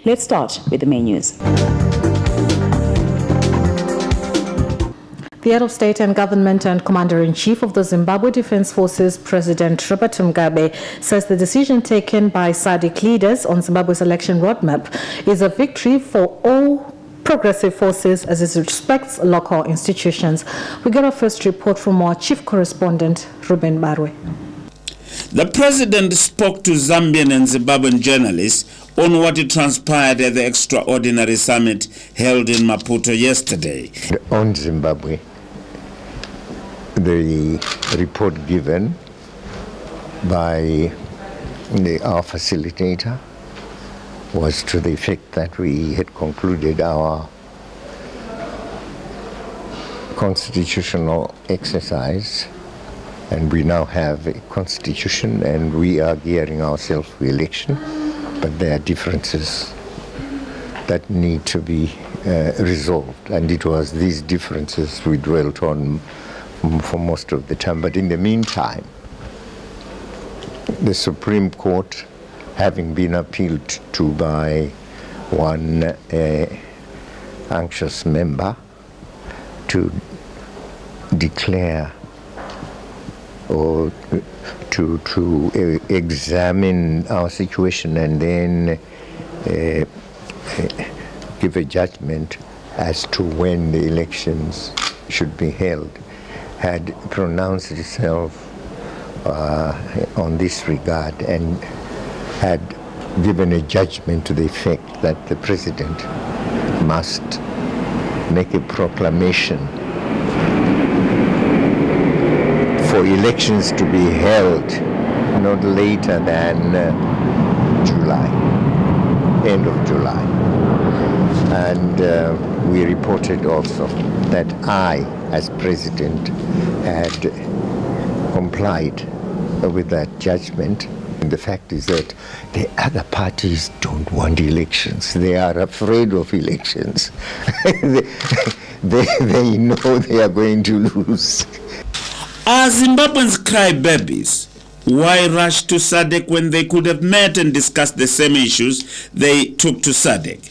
Let's start with the main news. The head of state and government and commander-in-chief of the Zimbabwe Defense Forces, President Robert Mugabe, says the decision taken by SADC leaders on Zimbabwe's election roadmap is a victory for all progressive forces as it respects local institutions. We get our first report from our chief correspondent, Ruben Barwe. The president spoke to Zambian and Zimbabwean journalists on what transpired at the extraordinary summit held in Maputo yesterday. On Zimbabwe, the report given by our facilitator was to the effect that we had concluded our constitutional exercise, and we now have a constitution and we are gearing ourselves for election, but there are differences that need to be resolved, and it was these differences we dwelt on for most of the time. But in the meantime, the Supreme Court, having been appealed to by one anxious member to declare or to examine our situation and then give a judgment as to when the elections should be held, had pronounced itself on this regard and had given a judgment to the effect that the president must make a proclamation for elections to be held not later than July, end of July. And we reported also that I, as president, had complied with that judgment. And the fact is that the other parties don't want elections. They are afraid of elections. they know they are going to lose. Are Zimbabweans crybabies? Why rush to SADC when they could have met and discussed the same issues they took to SADC?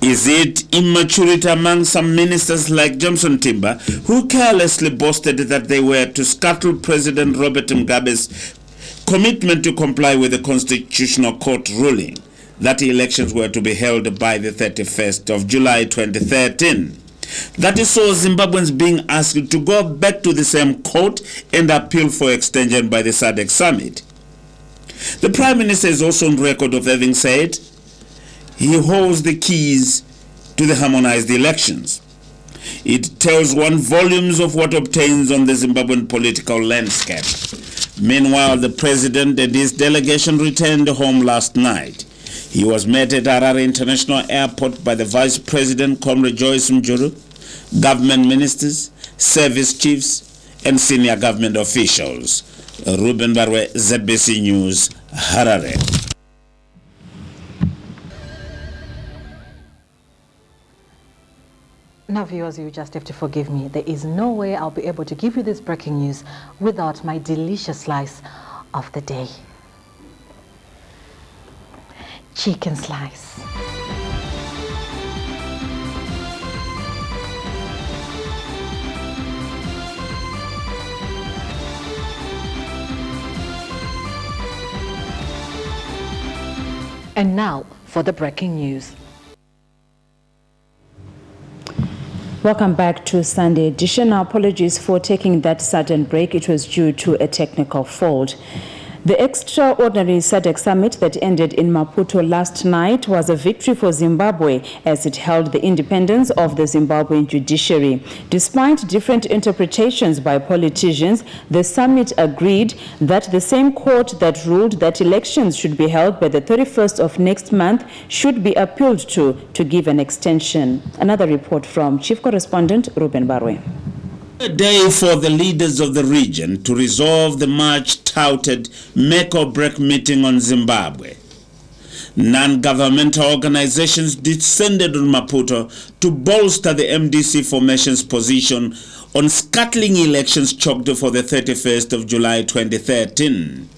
Is it immaturity among some ministers like Johnson Timber, who carelessly boasted that they were to scuttle President Robert Mugabe's commitment to comply with the Constitutional Court ruling that elections were to be held by the 31st of July 2013? That is so Zimbabweans being asked to go back to the same court and appeal for extension by the SADC summit. The Prime Minister is also on record of having said he holds the keys to the harmonized elections. It tells one volumes of what obtains on the Zimbabwean political landscape. Meanwhile, the president and his delegation returned home last night. He was met at Harare International Airport by the Vice President, Comrade Joyce Mjuru, government ministers, service chiefs, and senior government officials. Ruben Barwe, ZBC News, Harare. Now, viewers, you just have to forgive me. There is no way I'll be able to give you this breaking news without my delicious slice of the day. Chicken slice. And now for the breaking news. Welcome back to Sunday edition. Our apologies for taking that sudden break. It was due to a technical fault. The extraordinary SADC summit that ended in Maputo last night was a victory for Zimbabwe as it held the independence of the Zimbabwean judiciary. Despite different interpretations by politicians, the summit agreed that the same court that ruled that elections should be held by the 31st of next month should be appealed to give an extension. Another report from Chief Correspondent Ruben Barwe. A day for the leaders of the region to resolve the much-touted make-or-break meeting on Zimbabwe. Non-governmental organizations descended on Maputo to bolster the MDC formation's position on scuttling elections chalked for the 31st of July 2013.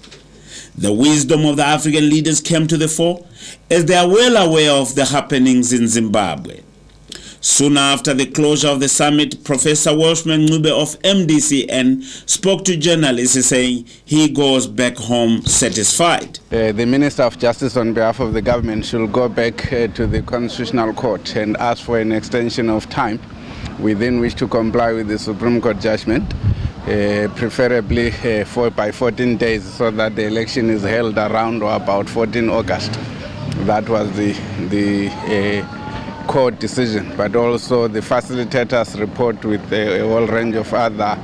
The wisdom of the African leaders came to the fore as they are well aware of the happenings in Zimbabwe. Soon after the closure of the summit, Professor Welshman Ncube of MDCN spoke to journalists saying he goes back home satisfied. The Minister of Justice on behalf of the government should go back to the Constitutional Court and ask for an extension of time within which to comply with the Supreme Court judgment, preferably by 14 days, so that the election is held around or about 14 August. That was the court decision, but also the facilitators report with a whole range of other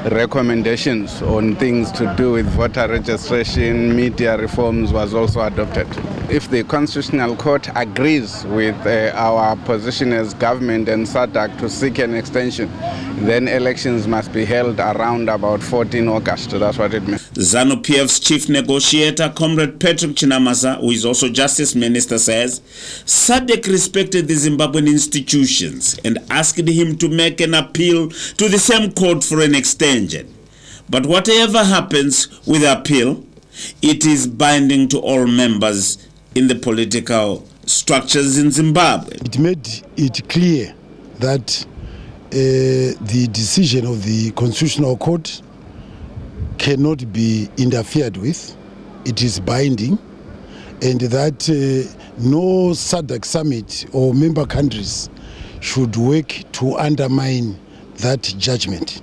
recommendations on things to do with voter registration, media reforms was also adopted. If the Constitutional Court agrees with our position as government and SADC to seek an extension, then elections must be held around about 14 August. That's what it means. ZANU-PF's chief negotiator, Comrade Patrick Chinamasa, who is also Justice Minister, says SADC respected the Zimbabwean institutions and asked him to make an appeal to the same court for an extension. But whatever happens with the appeal, it is binding to all members in the political structures in Zimbabwe. It made it clear that the decision of the Constitutional Court cannot be interfered with. It is binding, and that no SADC summit or member countries should work to undermine that judgment.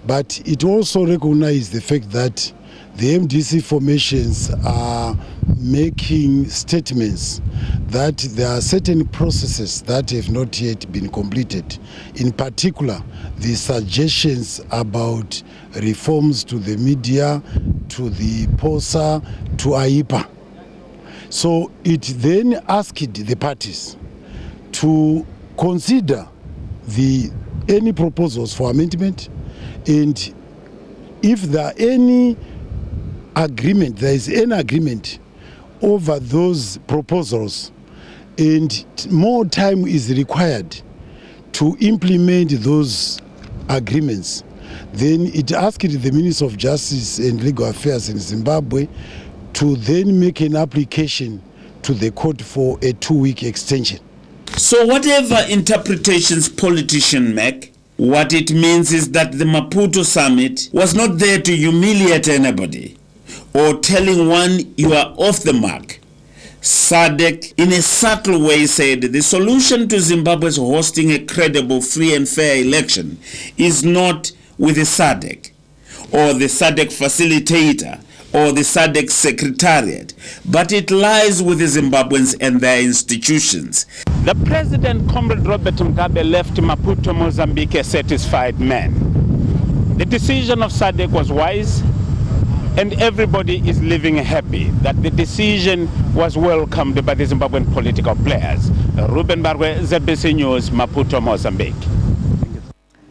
But it also recognized the fact that the MDC formations are making statements that there are certain processes that have not yet been completed. In particular, the suggestions about reforms to the media, to the POSA, to AIPA. So it then asked the parties to consider any proposals for amendment, and if there are any agreement, there is an agreement over those proposals, and more time is required to implement those agreements, then it asked the Minister of Justice and Legal Affairs in Zimbabwe to then make an application to the court for a 2-week extension. So whatever interpretations politicians make, what it means is that the Maputo summit was not there to humiliate anybody or telling one you are off the mark. SADC, in a subtle way, said the solution to Zimbabwe's hosting a credible, free and fair election is not with the SADC or the SADC facilitator or the SADC secretariat, but it lies with the Zimbabweans and their institutions. The President, Comrade Robert Mugabe, left Maputo, Mozambique, a satisfied man. The decision of SADC was wise, and everybody is living happy that the decision was welcomed by the Zimbabwean political players. Ruben Barwe, ZBC News, Maputo, Mozambique.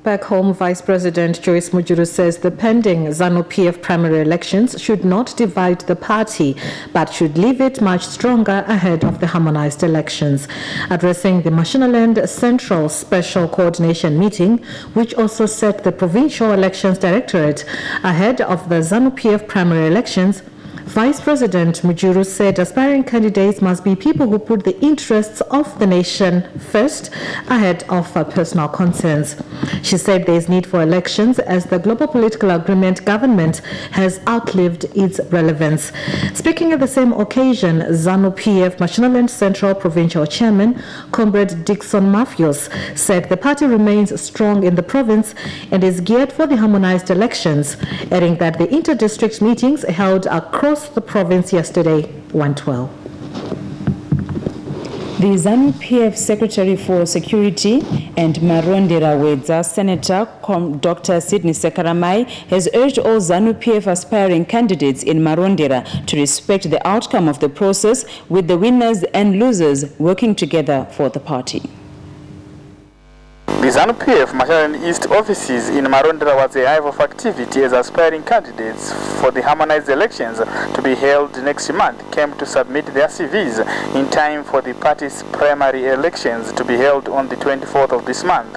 Back home, Vice President Joyce Mujuru says the pending ZANU PF primary elections should not divide the party, but should leave it much stronger ahead of the harmonized elections. Addressing the Manicaland Central Special Coordination Meeting, which also set the Provincial Elections Directorate ahead of the ZANU PF primary elections, Vice President Mujuru said aspiring candidates must be people who put the interests of the nation first ahead of personal concerns. She said there is need for elections as the global political agreement government has outlived its relevance. Speaking at the same occasion, ZANU PF Manicaland Central Provincial Chairman, Comrade Dixon Matthews, said the party remains strong in the province and is geared for the harmonized elections, adding that the inter-district meetings held across the province yesterday went well. The ZANU PF Secretary for Security and Marondera Wedza, Senator Dr. Sidney Sekaramai, has urged all ZANU PF aspiring candidates in Marondera to respect the outcome of the process, with the winners and losers working together for the party. The ZANU PF Manicaland East offices in Marondera was a hive of activity as aspiring candidates for the harmonized elections to be held next month came to submit their CVs in time for the party's primary elections to be held on the 24th of this month.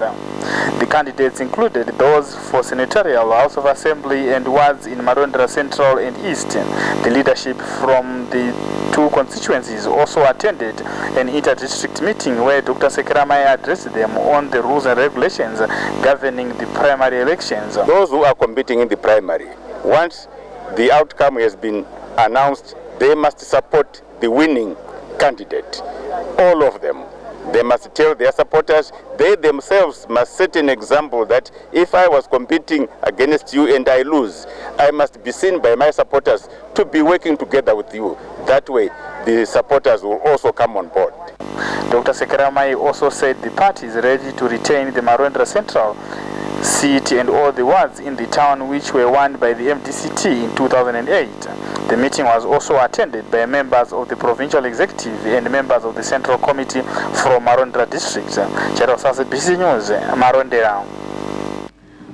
The candidates included those for senatorial, House of Assembly and wards in Marondera Central and East. The leadership from the two constituencies also attended an inter-district meeting where Dr. Sekeramai addressed them on the rules and regulations governing the primary elections. Those who are competing in the primary, once the outcome has been announced, they must support the winning candidate. All of them. They must tell their supporters, they themselves must set an example that if I was competing against you and I lose, I must be seen by my supporters to be working together with you. That way, the supporters will also come on board. Dr. Sekeramai also said the party is ready to retain the Marondera Central seat and all the wards in the town which were won by the MDCT in 2008. The meeting was also attended by members of the provincial executive and members of the central committee from Marondera district. ZBC News, Marondera.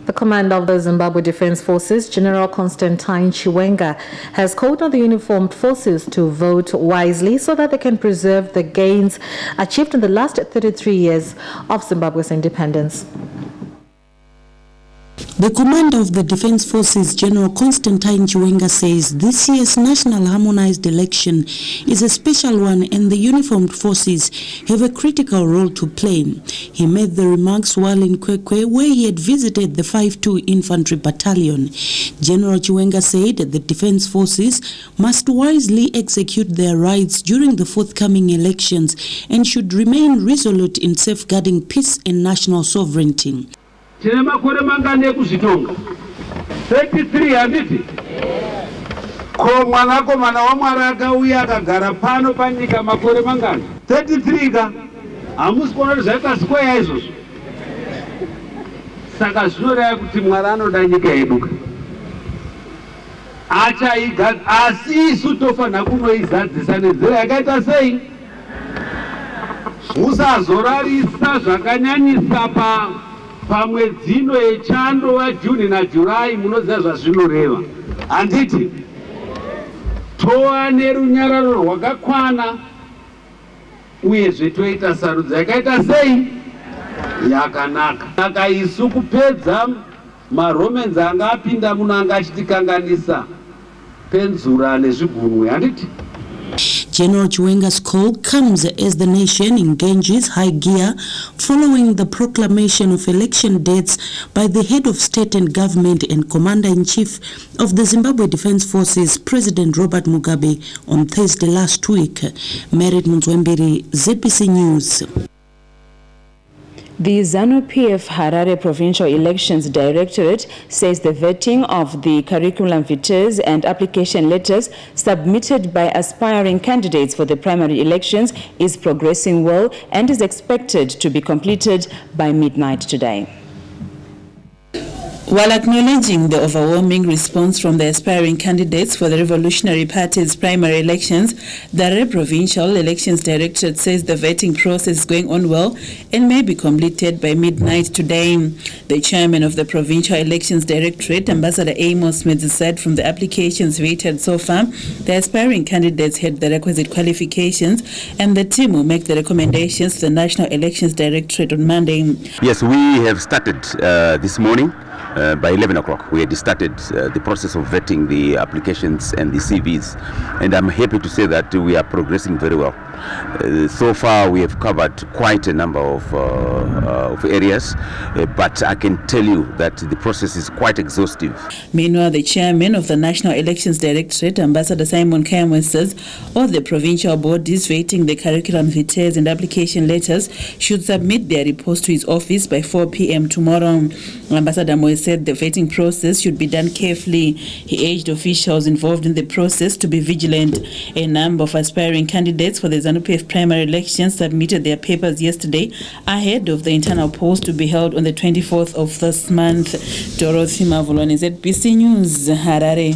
The commander of the Zimbabwe Defense Forces, General Constantine Chiwenga, has called on the uniformed forces to vote wisely so that they can preserve the gains achieved in the last 33 years of Zimbabwe's independence. The commander of the Defense Forces, General Constantine Chiwenga, says this year's national harmonized election is a special one and the uniformed forces have a critical role to play. He made the remarks while in Kwekwe, where he had visited the 5-2 Infantry Battalion. General Chiwenga said that the Defense Forces must wisely execute their rights during the forthcoming elections and should remain resolute in safeguarding peace and national sovereignty. Tine makore mangani ekuzvitonga 33 handiti ko mwanakomana waMwari akauya akagara pano panyika makore mangani 33 ka hamusi kuona kuti zvakasikweya izvozvo saka zvinoreva kuti Mwari anoda nyika yedu achaigadza asi isu tofanira kunoizadzisa nenzira yakaita sei musazorarisa zvakanyanyisa pamwedzino yechando waJuni naJulayi munoziva zvazvinoreva handiti tova nerunyararo rwakakwana uyezve toita sarudzo yakaita sei yakanaka saka isu kupedza maRomans anga apinda muno anga achitikanganisa penzura nezvigunwe handiti. General Chiwenga's call comes as the nation engages high gear following the proclamation of election dates by the head of state and government and commander-in-chief of the Zimbabwe Defense Forces, President Robert Mugabe, on Thursday last week. Merit Munzwembiri, ZBC News. The ZANU PF Harare Provincial Elections Directorate says the vetting of the curriculum vitae and application letters submitted by aspiring candidates for the primary elections is progressing well and is expected to be completed by midnight today. While acknowledging the overwhelming response from the aspiring candidates for the Revolutionary Party's primary elections, the Harare Provincial Elections Directorate says the vetting process is going on well and may be completed by midnight today. The chairman of the Provincial Elections Directorate, Ambassador Amos Medzi, said from the applications vetted so far, the aspiring candidates had the requisite qualifications and the team will make the recommendations to the National Elections Directorate on Monday. Yes, we have started this morning. By 11 o'clock, we had started the process of vetting the applications and the CVs, and I'm happy to say that we are progressing very well. So far, we have covered quite a number of areas, but I can tell you that the process is quite exhaustive. Meanwhile, the chairman of the National Elections Directorate, Ambassador Simon Kamwe, says all the provincial bodies vetting the curriculum vitae and application letters should submit their reports to his office by 4 p.m. tomorrow. Ambassador Moe said the vetting process should be done carefully. He urged officials involved in the process to be vigilant. A number of aspiring candidates for the ZANU PF primary elections submitted their papers yesterday ahead of the internal polls to be held on the 24th of this month. Dorothy Mavuloni, ZBC News, Harare.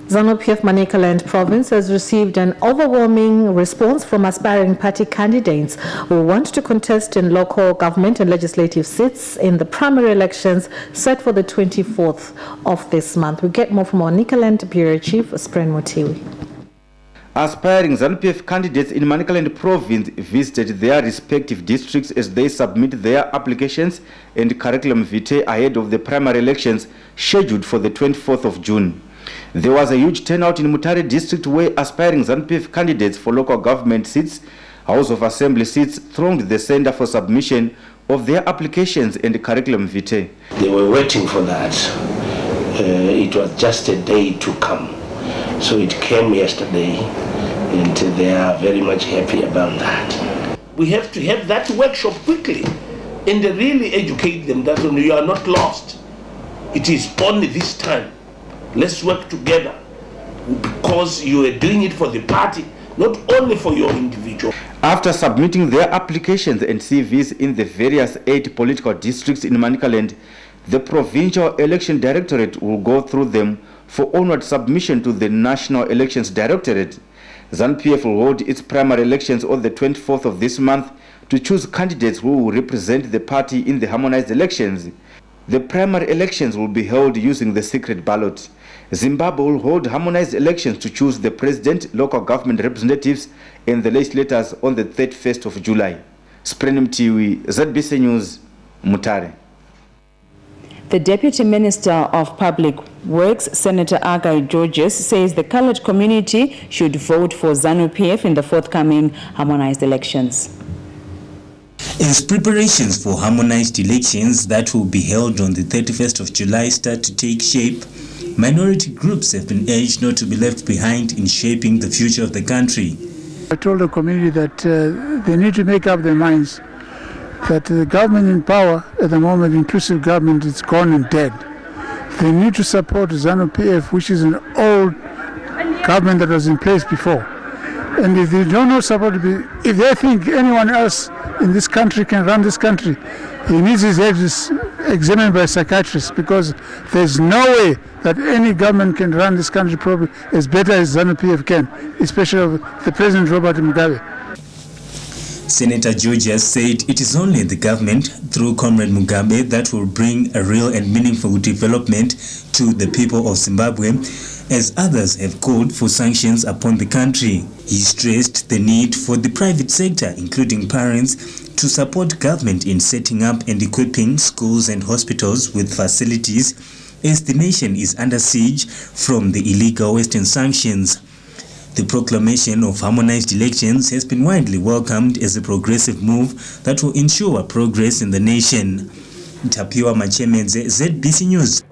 ZANU-PF Manicaland province has received an overwhelming response from aspiring party candidates who want to contest in local government and legislative seats in the primary elections set for the 24th of this month. We get more from our Manicaland Bureau Chief, Spren Motiwi. Aspiring ZANU-PF candidates in Manicaland province visited their respective districts as they submit their applications and curriculum vitae ahead of the primary elections scheduled for the 24th of June. There was a huge turnout in Mutare district where aspiring ZANU-PF candidates for local government seats, House of Assembly seats thronged the center for submission of their applications and curriculum vitae. They were waiting for that. It was just a day to come. So it came yesterday, and they are very much happy about that. We have to have that workshop quickly and really educate them that you are not lost. It is only this time. Let's work together because you are doing it for the party, not only for your individual. After submitting their applications and CVs in the various 8 political districts in Manicaland, the Provincial Election Directorate will go through them for onward submission to the National Elections Directorate. ZANU-PF will hold its primary elections on the 24th of this month to choose candidates who will represent the party in the harmonized elections. The primary elections will be held using the secret ballot. Zimbabwe will hold harmonized elections to choose the president, local government representatives, and the legislators on the 31st of July. Sprenim Tiwi, ZBC News, Mutare. The Deputy Minister of Public Works, Senator Agai Georges, says the colored community should vote for ZANU-PF in the forthcoming harmonized elections. As preparations for harmonized elections that will be held on the 31st of July start to take shape, minority groups have been urged not to be left behind in shaping the future of the country. I told the community that they need to make up their minds that the government in power at the moment, inclusive government, is gone and dead. They need to support ZANU-PF, which is an old government that was in place before. And if they don't know support, if they think anyone else in this country can run this country, he needs his head examined by a psychiatrist, because there's no way that any government can run this country probably as better as ZANU-PF can, especially the President Robert Mugabe. Senator Georges said it is only the government, through Comrade Mugabe, that will bring a real and meaningful development to the people of Zimbabwe, as others have called for sanctions upon the country. He stressed the need for the private sector, including parents, to support government in setting up and equipping schools and hospitals with facilities, as the nation is under siege from the illegal Western sanctions. The proclamation of harmonized elections has been widely welcomed as a progressive move that will ensure progress in the nation. Tapiwa Machemedze, ZBC News.